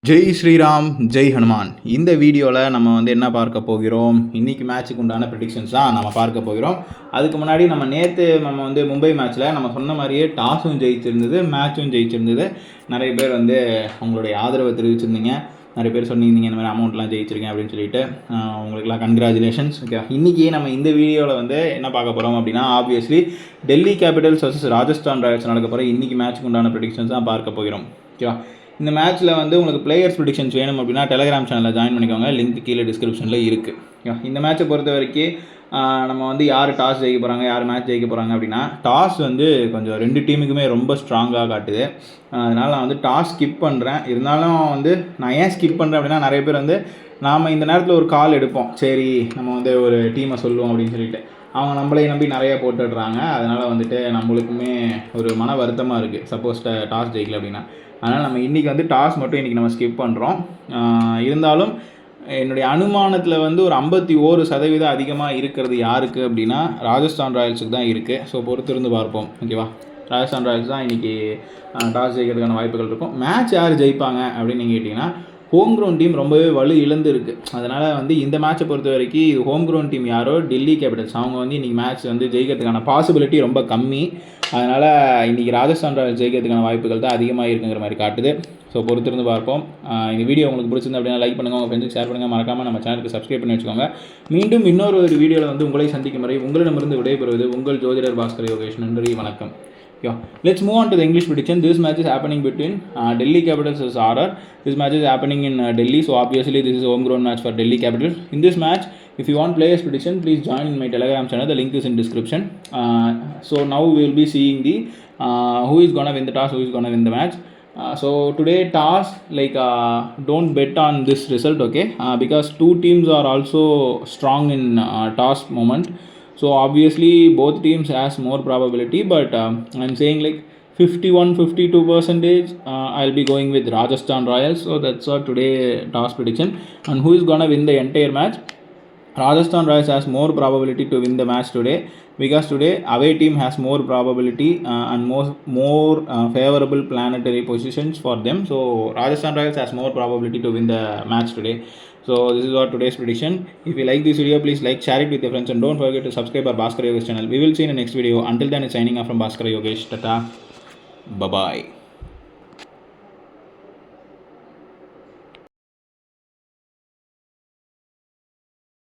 ஜெய் ஸ்ரீராம், ஜெய் ஹனுமான். இந்த வீடியோவில் நம்ம என்ன பார்க்க போகிறோம், இன்றைக்கி மேட்ச்சுக்கு உண்டான ப்ரெடிக்ஷன்ஸ் தான் நம்ம பார்க்க போகிறோம். அதுக்கு முன்னாடி நேற்று நம்ம மும்பை மேட்ச்சில் நம்ம சொன்ன மாதிரியே டாஸும் ஜெயிச்சிருந்தது, மேட்சும் ஜெயிச்சிருந்தது. நிறைய பேர் அவங்களுடைய ஆதரவை தெரிவிச்சிருந்தீங்க. நிறைய பேர் சொன்னீங்க இந்த மாதிரி அமௌண்ட்லாம் ஜெயிச்சிருக்கேன் அப்படின்னு சொல்லிட்டு உங்களுக்குலாம் கங்க்ராச்சுலேஷன்ஸ். ஓகே, இன்றைக்கி நம்ம இந்த வீடியோவில் என்ன பார்க்க போகிறோம் அப்படின்னா, obviously Delhi Capitals versus Rajasthan Royals நடக்க போகிற இன்றைக்கி மேட்ச்சுக்கு உண்டான ப்ரெடிக்ஷன்ஸ் தான் பார்க்க போகிறோம். ஓகேவா, இந்த மேட்ச்சில் உங்களுக்கு பிளேயர்ஸ் ப்ரெடிக்ஷன்ஸ் வேணும் அப்படின்னா டெலிகிராம் சேனலில் ஜாயின் பண்ணிக்கோங்க. லிங்க் கீழே டிஸ்கிரிப்ஷனில் இருக்குது. இந்த மேட்ச்சை பொறுத்த வரைக்கும் நம்ம யார் டாஸ் ஜெயிக்க போகிறாங்க, யார் மேட்ச் ஜெயிக்க போகிறாங்க அப்படின்னா, டாஸ் கொஞ்சம் ரெண்டு டீமுக்குமே ரொம்ப ஸ்ட்ராங்காக காட்டுது. அதனால் நான் டாஸ் ஸ்கிப் பண்ணுறேன். இருந்தாலும் நான் ஏன் ஸ்கிப் பண்ணுறேன் அப்படின்னா, நிறைய பேர் நாம் இந்த நேரத்தில் ஒரு கால் எடுப்போம், சரி நம்ம ஒரு டீமை சொல்லுவோம் அப்படின்னு சொல்லிட்டு அவங்க நம்மளை நம்பி நிறைய போட்டுடுறாங்க. அதனால் நம்மளுக்குமே ஒரு மன வருத்தமாக இருக்குது சப்போஸ் டாஸ் ஜெயிக்கல அப்படின்னா. அதனால் நம்ம இன்றைக்கி டாஸ் மட்டும் இன்றைக்கி நம்ம ஸ்கிப் பண்ணுறோம். இருந்தாலும் என்னுடைய அனுமானத்தில் ஒரு 51% அதிகமாக இருக்கிறது யாருக்கு அப்படின்னா ராஜஸ்தான் ராயல்ஸுக்கு தான் இருக்குது. ஸோ பொறுத்திருந்து பார்ப்போம். ஓகேவா, ராஜஸ்தான் ராயல்ஸ் தான் இன்றைக்கி டாஸ் ஜெயிக்கிறதுக்கான வாய்ப்புகள் இருக்கும். மேட்ச் யார் ஜெயிப்பாங்க அப்படின்னு நீங்கள் கேட்டிங்கன்னா, ஹோம் க்ரௌண்ட் டீம் ரொம்பவே வலு இழந்து இருக்குது. அதனால் இந்த மேட்சை பொறுத்த வரைக்கும் இது ஹோம் க்ரௌண்ட் டீம் யாரோ டெல்லி கேபிட்டல்ஸ், அவங்க இன்றைக்கி மேட்ச் ஜெயிக்கிறதுக்கான பாசிபிலிட்டி ரொம்ப கம்மி. அதனால் இன்றைக்கி ராஜஸ்தான் ராயல்ஸ் ஜெயிக்கிறதுக்கான வாய்ப்புகள் தான் அதிகமாக இருக்குங்கிற மாதிரி காட்டுது. ஸோ பொறுத்திருந்து பார்ப்போம். இந்த வீடியோ உங்களுக்கு பிடிச்சிருந்து அப்படின்னா லைக் பண்ணுங்கள், உங்கள் ஃப்ரெண்ட்ஸுக்கு ஷேர் பண்ணுங்கள், மறக்காமல் நம்ம சேனலுக்கு சப்ஸ்கிரைப் பண்ணி வச்சுக்கோங்க. மீண்டும் இன்னொரு வீடியோவில் உங்களை சந்திக்கும் வரை உங்களிடமிருந்து விடைபெறுவது உங்கள் ஜோதிடர் பாஸ்கர் யோகேஷ். நன்றி, வணக்கம். Yeah, let's move on to the English prediction. This match is happening between Delhi Capitals vs RR. This match is happening in Delhi, so obviously this is a homegrown match for Delhi Capitals. In this match, if you want players prediction, please join in my Telegram channel. The link is in description. So now we will be seeing the who is gonna win the toss, who is gonna win the match. So today toss, don't bet on this result, okay? Because two teams are also strong in toss moment. So obviously both teams has more probability, but I'm saying 51-52%. I'll be going with Rajasthan Royals. So that's our today toss prediction. And who is gonna win the entire match? Rajasthan Royals has more probability to win the match today, because today away team has more probability and more favorable planetary positions for them. So Rajasthan Royals has more probability to win the match today. So this is our today's prediction. If you like this video, please like, share it with your friends, and don't forget to subscribe our Bhaskar Yogesh channel. We will see you in the next video. Until then, it's signing off from Bhaskar Yogesh. Tata. Bye bye.